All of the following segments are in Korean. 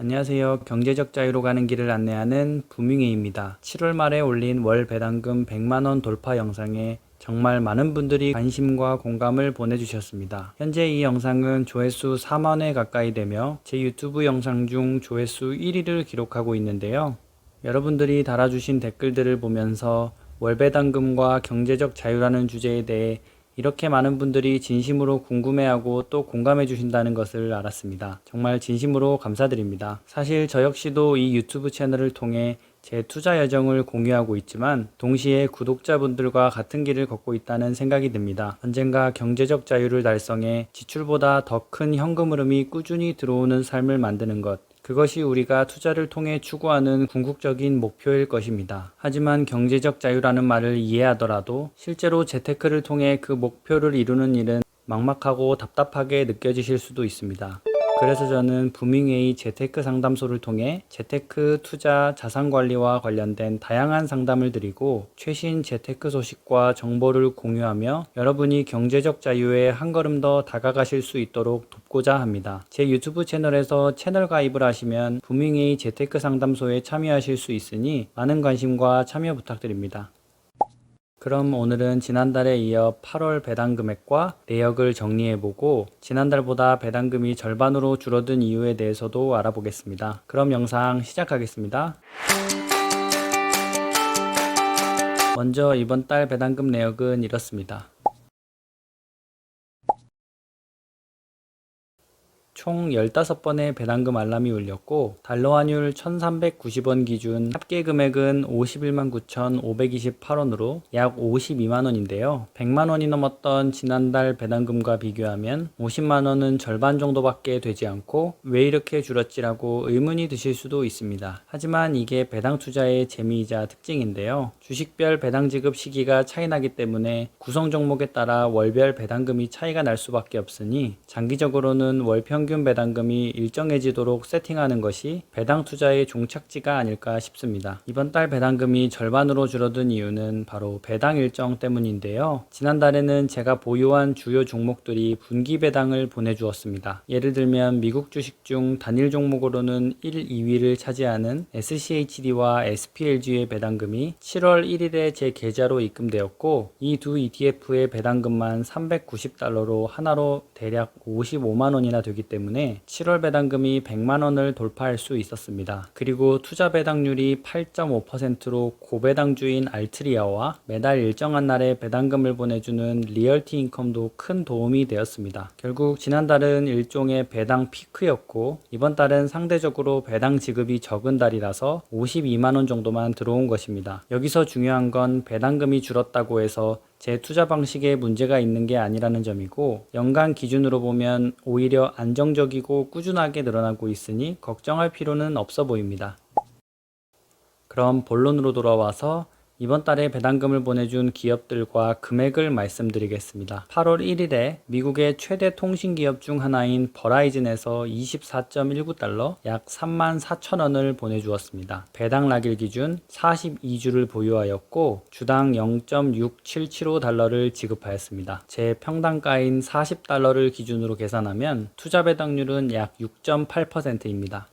안녕하세요. 경제적 자유로 가는 길을 안내하는 부밍웨이입니다. 7월 말에 올린 월 배당금 100만원 돌파 영상에 정말 많은 분들이 관심과 공감을 보내주셨습니다. 현재 이 영상은 조회수 4만회 가까이 되며 제 유튜브 영상 중 조회수 1위를 기록하고 있는데요. 여러분들이 달아주신 댓글들을 보면서 월 배당금과 경제적 자유라는 주제에 대해 이렇게 많은 분들이 진심으로 궁금해하고 또 공감해 주신다는 것을 알았습니다. 정말 진심으로 감사드립니다. 사실 저 역시도 이 유튜브 채널을 통해 제 투자 여정을 공유하고 있지만 동시에 구독자분들과 같은 길을 걷고 있다는 생각이 듭니다. 언젠가 경제적 자유를 달성해 지출보다 더 큰 현금 흐름이 꾸준히 들어오는 삶을 만드는 것, 그것이 우리가 투자를 통해 추구하는 궁극적인 목표일 것입니다. 하지만 경제적 자유라는 말을 이해하더라도 실제로 재테크를 통해 그 목표를 이루는 일은 막막하고 답답하게 느껴지실 수도 있습니다. 그래서 저는 부밍웨이 재테크 상담소를 통해 재테크, 투자, 자산관리와 관련된 다양한 상담을 드리고 최신 재테크 소식과 정보를 공유하며 여러분이 경제적 자유에 한 걸음 더 다가가실 수 있도록 돕고자 합니다. 제 유튜브 채널에서 채널 가입을 하시면 부밍웨이 재테크 상담소에 참여하실 수 있으니 많은 관심과 참여 부탁드립니다. 그럼 오늘은 지난달에 이어 8월 배당 금액과 내역을 정리해보고 지난달보다 배당금이 절반으로 줄어든 이유에 대해서도 알아보겠습니다. 그럼 영상 시작하겠습니다. 먼저 이번 달 배당금 내역은 이렇습니다. 총 15번의 배당금 알람이 울렸고 달러 환율 1390원 기준 합계 금액은 51만 9,528원으로 약 52만원인데요. 100만원이 넘었던 지난달 배당금과 비교하면 50만원은 절반 정도밖에 되지 않고 왜 이렇게 줄었지라고 의문이 드실 수도 있습니다. 하지만 이게 배당 투자의 재미이자 특징인데요. 주식별 배당 지급 시기가 차이나기 때문에 구성 종목에 따라 월별 배당금이 차이가 날 수밖에 없으니 장기적으로는 월 평균 배당금이 일정해지도록 세팅하는 것이 배당 투자의 종착지가 아닐까 싶습니다. 이번 달 배당금이 절반으로 줄어든 이유는 바로 배당 일정 때문인데요. 지난달에는 제가 보유한 주요 종목들이 분기 배당을 보내주었습니다. 예를 들면 미국 주식 중 단일 종목으로는 1, 2위를 차지하는 SCHD와 SPLG의 배당금이 7월 1일에 제 계좌로 입금되었고 이 두 ETF의 배당금만 390달러로 하나로 대략 55만원이나 되기 때문에 7월 배당금이 100만원을 돌파할 수 있었습니다. 그리고 투자 배당률이 8.5%로 고배당주인 알트리아와 매달 일정한 날에 배당금을 보내주는 리얼티 인컴도 큰 도움이 되었습니다. 결국 지난달은 일종의 배당 피크였고 이번 달은 상대적으로 배당 지급이 적은 달이라서 52만원 정도만 들어온 것입니다. 여기서 중요한 건 배당금이 줄었다고 해서 제 투자 방식에 문제가 있는 게 아니라는 점이고 연간 기준으로 보면 오히려 안정적이고 꾸준하게 늘어나고 있으니 걱정할 필요는 없어 보입니다. 그럼 본론으로 돌아와서 이번 달에 배당금을 보내준 기업들과 금액을 말씀드리겠습니다. 8월 1일에 미국의 최대 통신기업 중 하나인 버라이즌에서 24.19달러 약 34,000원을 보내주었습니다. 배당 락일 기준 42주를 보유하였고 주당 0.6775달러를 지급하였습니다. 제 평단가인 40달러를 기준으로 계산하면 투자 배당률은 약 6.8%입니다.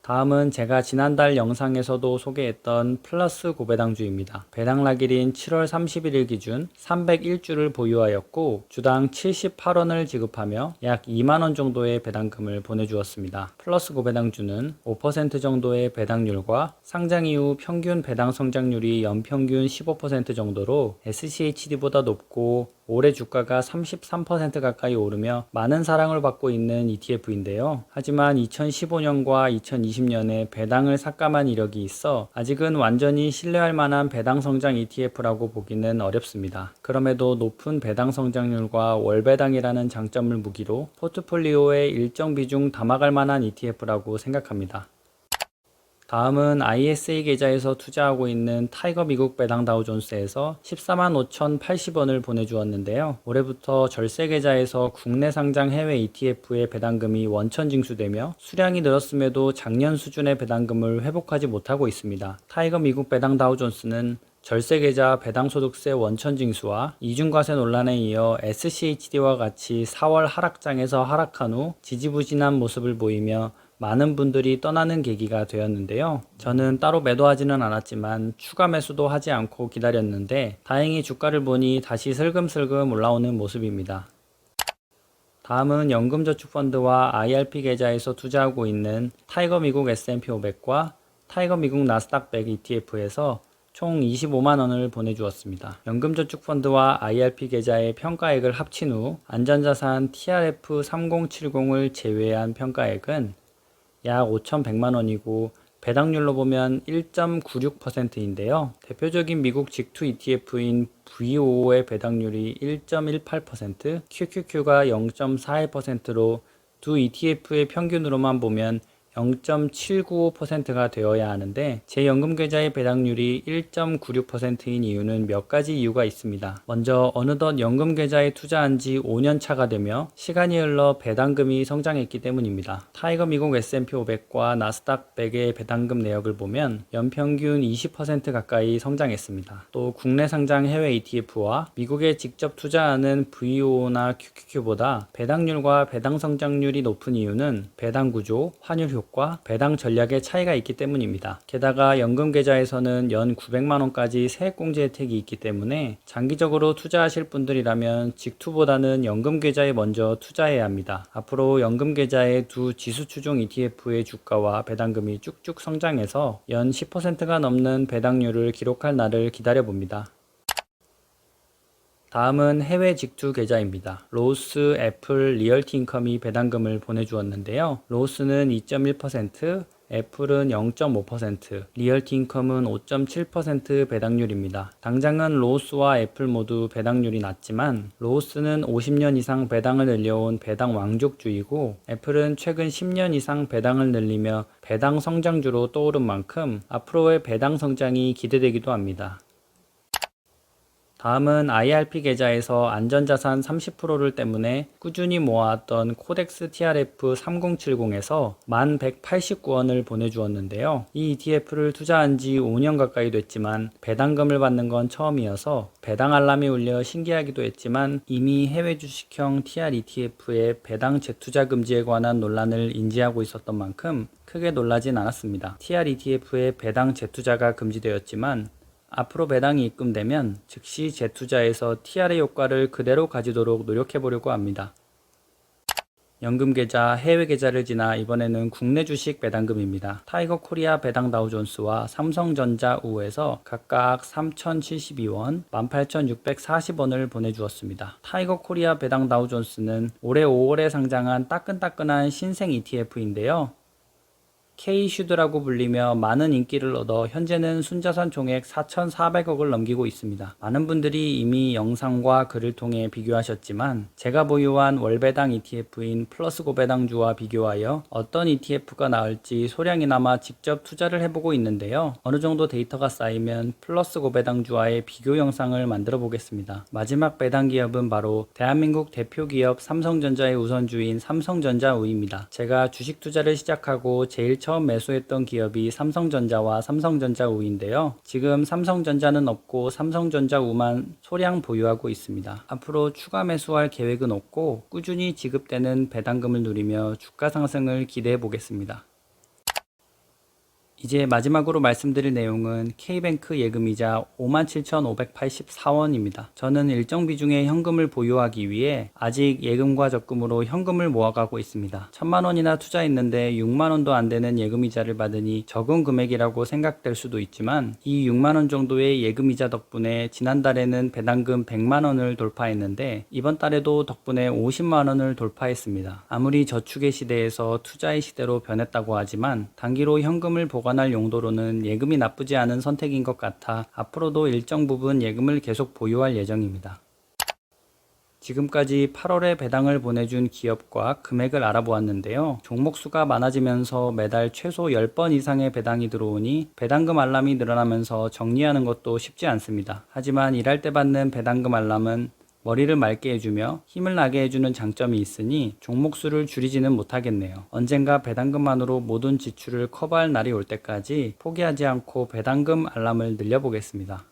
다음은 제가 지난달 영상에서도 소개했던 플러스 고배당주입니다. 배당 락일인 7월 31일 기준 301주를 보유하였고 주당 78원을 지급하며 약 2만원 정도의 배당금을 보내주었습니다. 플러스 고배당주는 5% 정도의 배당률과 상장 이후 평균 배당 성장률이 연평균 15% 정도로 SCHD보다 높고 올해 주가가 33% 가까이 오르며 많은 사랑을 받고 있는 ETF인데요. 하지만 2015년과 2020년에 배당을 삭감한 이력이 있어 아직은 완전히 신뢰할 만한 배당 성장 ETF라고 보기는 어렵습니다. 그럼에도 높은 배당 성장률과 월배당이라는 장점을 무기로 포트폴리오에 일정 비중 담아갈 만한 ETF라고 생각합니다. 다음은 ISA 계좌에서 투자하고 있는 타이거 미국 배당 다우존스에서 14만 5,080원을 보내주었는데요. 올해부터 절세 계좌에서 국내 상장 해외 ETF의 배당금이 원천 징수되며 수량이 늘었음에도 작년 수준의 배당금을 회복하지 못하고 있습니다. 타이거 미국 배당 다우존스는 절세계좌 배당소득세 원천 징수와 이중과세 논란에 이어 SCHD와 같이 4월 하락장에서 하락한 후 지지부진한 모습을 보이며 많은 분들이 떠나는 계기가 되었는데요. 저는 따로 매도하지는 않았지만 추가 매수도 하지 않고 기다렸는데 다행히 주가를 보니 다시 슬금슬금 올라오는 모습입니다. 다음은 연금저축펀드와 IRP 계좌에서 투자하고 있는 타이거 미국 S&P 500과 타이거 미국 나스닥 100 ETF에서 총 25만원을 보내주었습니다. 연금저축펀드와 IRP 계좌의 평가액을 합친 후 안전자산 TRF3070을 제외한 평가액은 약 5,100만원이고 배당률로 보면 1.96%인데요. 대표적인 미국 직투 ETF인 VOO의 배당률이 1.18%, QQQ가 0.41%로 두 ETF의 평균으로만 보면 0.795%가 되어야 하는데 제 연금계좌의 배당률이 1.96%인 이유는 몇 가지 이유가 있습니다. 먼저 어느덧 연금계좌에 투자한 지 5년 차가 되며 시간이 흘러 배당금이 성장했기 때문입니다. 타이거 미국 S&P 500과 나스닥 100의 배당금 내역을 보면 연평균 20% 가까이 성장했습니다. 또 국내 상장 해외 ETF와 미국에 직접 투자하는 VO나 QQQ보다 배당률과 배당 성장률이 높은 이유는 배당 구조, 환율 효과, 배당 전략의 차이가 있기 때문입니다. 게다가 연금계좌에서는 연 900만원까지 세액공제 혜택이 있기 때문에 장기적으로 투자하실 분들이라면 직투보다는 연금계좌에 먼저 투자해야 합니다. 앞으로 연금계좌의 두 지수추종 ETF의 주가와 배당금이 쭉쭉 성장해서 연 10%가 넘는 배당률을 기록할 날을 기다려봅니다. 다음은 해외 직투 계좌입니다. 로스, 애플, 리얼티인컴이 배당금을 보내주었는데요. 로스는 2.1%, 애플은 0.5%, 리얼티인컴은 5.7% 배당률입니다. 당장은 로스와 애플 모두 배당률이 낮지만 로스는 50년 이상 배당을 늘려온 배당 왕족주이고 애플은 최근 10년 이상 배당을 늘리며 배당 성장주로 떠오른 만큼 앞으로의 배당 성장이 기대되기도 합니다. 다음은 IRP 계좌에서 안전자산 30%를 때문에 꾸준히 모아왔던 코덱스 TRF3070에서 1189원을 보내주었는데요. 이 ETF를 투자한 지 5년 가까이 됐지만 배당금을 받는 건 처음이어서 배당 알람이 울려 신기하기도 했지만 이미 해외 주식형 TR ETF의 배당 재투자 금지에 관한 논란을 인지하고 있었던 만큼 크게 놀라진 않았습니다. TR ETF의 배당 재투자가 금지되었지만 앞으로 배당이 입금되면 즉시 재투자해서 TR의 효과를 그대로 가지도록 노력해보려고 합니다. 연금계좌, 해외계좌를 지나 이번에는 국내 주식 배당금입니다. 타이거 코리아 배당 다우존스와 삼성전자 우에서 각각 3,072원, 18,640원을 보내주었습니다. 타이거 코리아 배당 다우존스는 올해 5월에 상장한 따끈따끈한 신생 ETF인데요. K-슈드라고 불리며 많은 인기를 얻어 현재는 순자산 총액 4,400억을 넘기고 있습니다. 많은 분들이 이미 영상과 글을 통해 비교하셨지만 제가 보유한 월배당 ETF인 플러스 고배당주와 비교하여 어떤 ETF가 나을지 소량이나마 직접 투자를 해보고 있는데요. 어느 정도 데이터가 쌓이면 플러스 고배당주와의 비교 영상을 만들어 보겠습니다. 마지막 배당 기업은 바로 대한민국 대표 기업 삼성전자의 우선주인 삼성전자우입니다. 제가 주식 투자를 시작하고 제일 처음 매수했던 기업이 삼성전자와 삼성전자우인데요. 지금 삼성전자는 없고 삼성전자우만 소량 보유하고 있습니다. 앞으로 추가 매수할 계획은 없고 꾸준히 지급되는 배당금을 누리며 주가 상승을 기대해 보겠습니다. 이제 마지막으로 말씀드릴 내용은 K뱅크 예금이자 57,584원입니다. 저는 일정 비중의 현금을 보유하기 위해 아직 예금과 적금으로 현금을 모아가고 있습니다. 1,000만원이나 투자했는데 6만원도 안되는 예금이자를 받으니 적은 금액이라고 생각될 수도 있지만 이 6만원 정도의 예금이자 덕분에 지난달에는 배당금 100만원을 돌파했는데 이번 달에도 덕분에 50만원을 돌파했습니다. 아무리 저축의 시대에서 투자의 시대로 변했다고 하지만 단기로 현금을 보관할 용도로는 예금이 나쁘지 않은 선택인 것 같아 앞으로도 일정 부분 예금을 계속 보유할 예정입니다. 지금까지 8월에 배당을 보내준 기업과 금액을 알아보았는데요. 종목 수가 많아지면서 매달 최소 10번 이상의 배당이 들어오니 배당금 알람이 늘어나면서 정리하는 것도 쉽지 않습니다. 하지만 일할 때 받는 배당금 알람은 머리를 맑게 해주며 힘을 나게 해주는 장점이 있으니 종목 수를 줄이지는 못하겠네요. 언젠가 배당금만으로 모든 지출을 커버할 날이 올 때까지 포기하지 않고 배당금 알람을 늘려보겠습니다.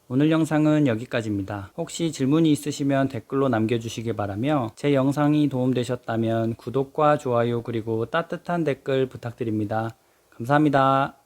오늘 영상은 여기까지입니다. 혹시 질문이 있으시면 댓글로 남겨주시기 바라며 제 영상이 도움되셨다면 구독과 좋아요 그리고 따뜻한 댓글 부탁드립니다. 감사합니다.